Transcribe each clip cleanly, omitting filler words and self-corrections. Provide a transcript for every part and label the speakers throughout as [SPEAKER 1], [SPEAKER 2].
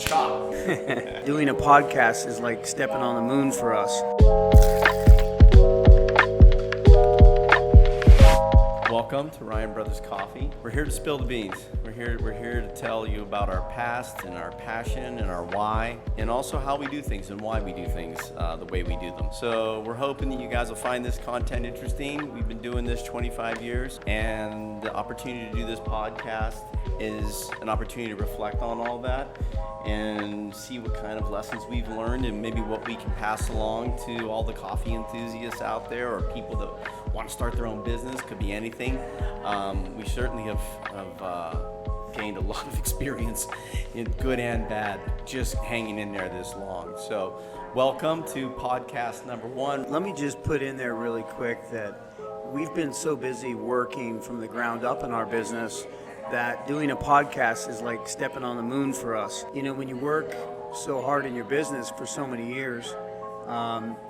[SPEAKER 1] Chop.
[SPEAKER 2] Doing a podcast is like stepping on the moon for us.
[SPEAKER 1] Welcome to Ryan Brothers Coffee. We're here to spill the beans. We're here to tell you about our past and our passion and our why, and also how we do things and why we do things the way we do them. So we're hoping that you guys will find this content interesting. We've been doing this 25 years, and the opportunity to do this podcast is an opportunity to reflect on all that and see what kind of lessons we've learned and maybe what we can pass along to all the coffee enthusiasts out there or people that want to start their own business. Could be anything. We certainly have gained a lot of experience in good and bad just hanging in there this long. So welcome to podcast number 1.
[SPEAKER 2] Let me just put in there really quick that we've been so busy working from the ground up in our business that doing a podcast is like stepping on the moon for us. You know, when you work so hard in your business for so many years,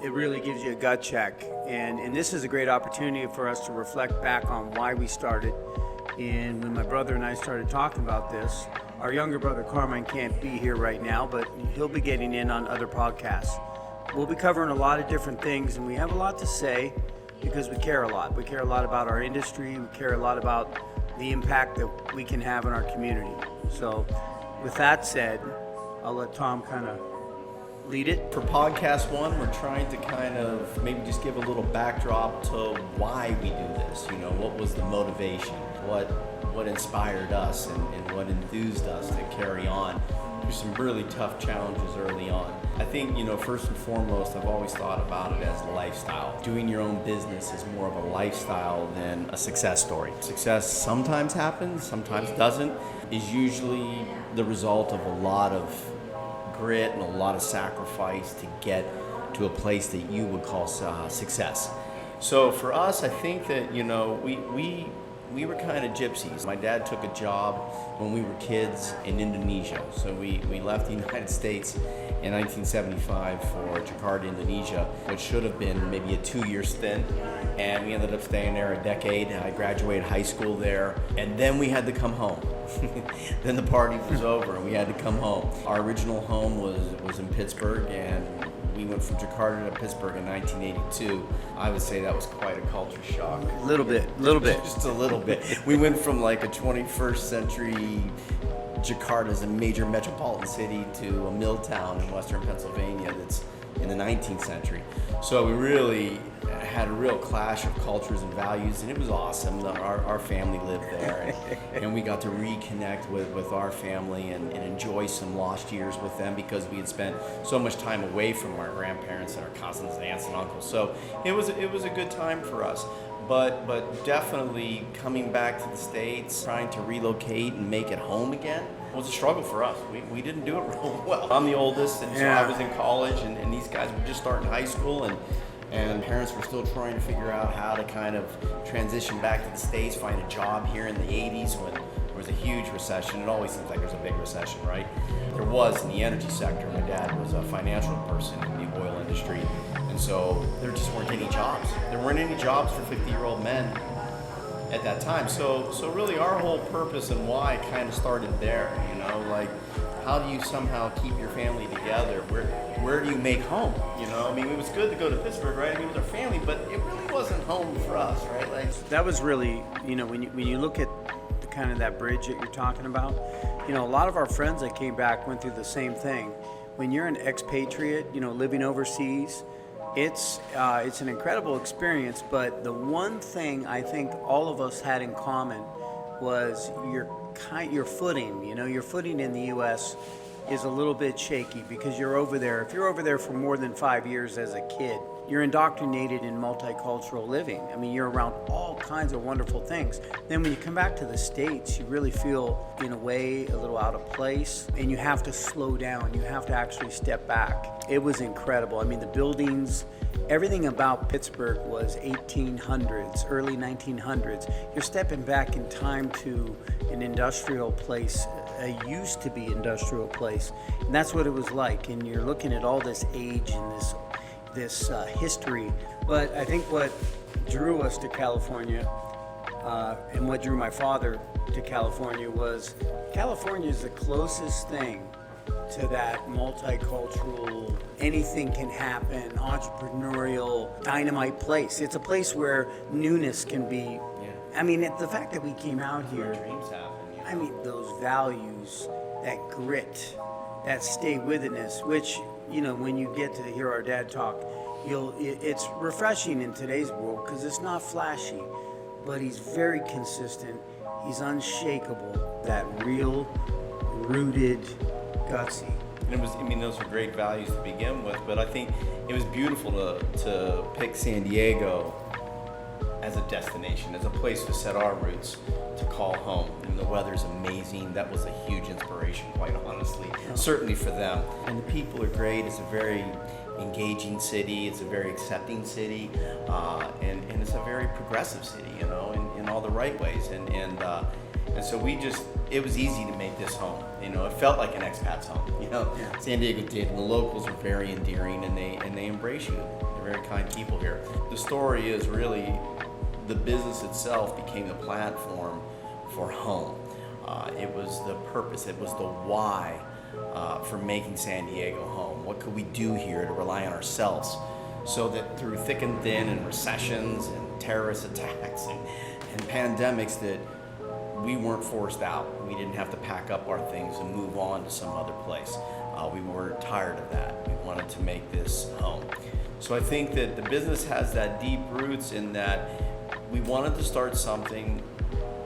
[SPEAKER 2] it really gives you a gut check. And this is a great opportunity for us to reflect back on why we started. And when my brother and I started talking about this, our younger brother Carmine can't be here right now, but he'll be getting in on other podcasts. We'll be covering a lot of different things, and we have a lot to say because we care a lot. We care a lot about our industry. We care a lot about the impact that we can have in our community. So with that said, I'll let Tom kind of lead it.
[SPEAKER 1] For podcast 1, we're trying to kind of maybe just give a little backdrop to why we do this. You know, what was the motivation? What inspired us and what enthused us to carry on through some really tough challenges early on. I think, you know, first and foremost, I've always thought about it as a lifestyle. Doing your own business is more of a lifestyle than a success story. Success sometimes happens, sometimes doesn't. Is usually the result of a lot of grit and a lot of sacrifice to get to a place that you would call success. So for us, I think that, you know, we were kind of gypsies. My dad took a job when we were kids in Indonesia. So we left the United States in 1975 for Jakarta, Indonesia, which should have been maybe a 2-year stint. And we ended up staying there a decade. I graduated high school there. And then we had to come home. Then the party was over and we had to come home. Our original home was in Pittsburgh, and we went from Jakarta to Pittsburgh in 1982. I would say that was quite a culture shock.
[SPEAKER 2] A little bit.
[SPEAKER 1] Just a little bit. We went from like a 21st century Jakarta as a major metropolitan city to a mill town in western Pennsylvania that's in the 19th century. So we really had a real clash of cultures and values, and it was awesome. Our family lived there, and we got to reconnect with our family and enjoy some lost years with them because we had spent so much time away from our grandparents and our cousins and aunts and uncles. So it was a good time for us. But definitely coming back to the States, trying to relocate and make it home again was a struggle for us. We didn't do it real well. I'm the oldest, and so I was in college, and these guys were just starting high school, and parents were still trying to figure out how to kind of transition back to the States, find a job here in the 80s when there was a huge recession. It always seems like there's a big recession, right? There was in the energy sector. My dad was a financial person in the oil industry, and so there just weren't any jobs. There weren't any jobs for 50-year-old men at that time. So really our whole purpose and why kind of started there, you know, like how do you somehow keep your family together? Where do you make home? You know, I mean, it was good to go to Pittsburgh, right? I mean, it was our family, but it really wasn't home for us, right? Like
[SPEAKER 2] That was really, you know, when you look at the kind of that bridge that you're talking about, you know, a lot of our friends that came back went through the same thing. When you're an expatriate, you know, living overseas, it's an incredible experience, but the one thing I think all of us had in common was your footing. You know, your footing in the U.S. is a little bit shaky because you're over there. If you're over there for more than 5 years as a kid, you're indoctrinated in multicultural living. I mean, you're around all kinds of wonderful things. Then when you come back to the States, you really feel, in a way, a little out of place, and you have to slow down. You have to actually step back. It was incredible. I mean, the buildings, everything about Pittsburgh was 1800s, early 1900s. You're stepping back in time to an industrial place, a used to be industrial place, and that's what it was like. And you're looking at all this age and this history. But I think what drew us to California and what drew my father to California was California is the closest thing to that multicultural, anything can happen, entrepreneurial, dynamite place. It's a place where newness can be. I mean, the fact that we came out here,
[SPEAKER 1] Dreams happen. You know?
[SPEAKER 2] I mean, those values, that grit, that stay withedness, which, when you get to hear our dad talk, it's refreshing in today's world because it's not flashy, but he's very consistent. He's unshakable. That real, rooted, gutsy.
[SPEAKER 1] And those were great values to begin with, but I think it was beautiful to pick San Diego as a destination, as a place to set our roots, to call home. And the weather's amazing. That was a huge inspiration, quite honestly, certainly for them. And the people are great. It's a very engaging city. It's a very accepting city, and it's a very progressive city, in all the right ways. And so it was easy to make this home. It felt like an expat's home.
[SPEAKER 2] Yeah.
[SPEAKER 1] San Diego did. And the locals are very endearing, and they embrace you. They're very kind people here. The story is really the business itself became the platform for home. It was the purpose. It was the why for making San Diego home. What could we do here to rely on ourselves, so that through thick and thin, and recessions and terrorist attacks and pandemics, that we weren't forced out. We didn't have to pack up our things and move on to some other place. We were tired of that. We wanted to make this home. So I think that the business has that deep roots in that we wanted to start something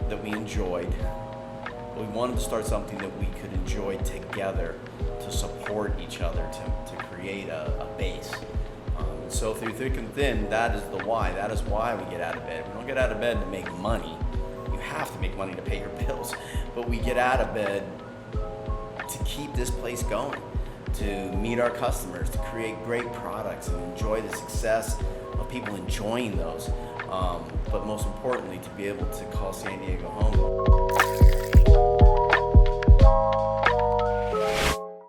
[SPEAKER 1] that we enjoyed. We wanted to start something that we could enjoy together, to support each other, to create a base. So through thick and thin, that is the why. That is why we get out of bed. We don't get out of bed to make money. You have to make money to pay your bills. But we get out of bed to keep this place going, to meet our customers, to create great products and enjoy the success of people enjoying those. But most importantly, to be able to call San Diego home.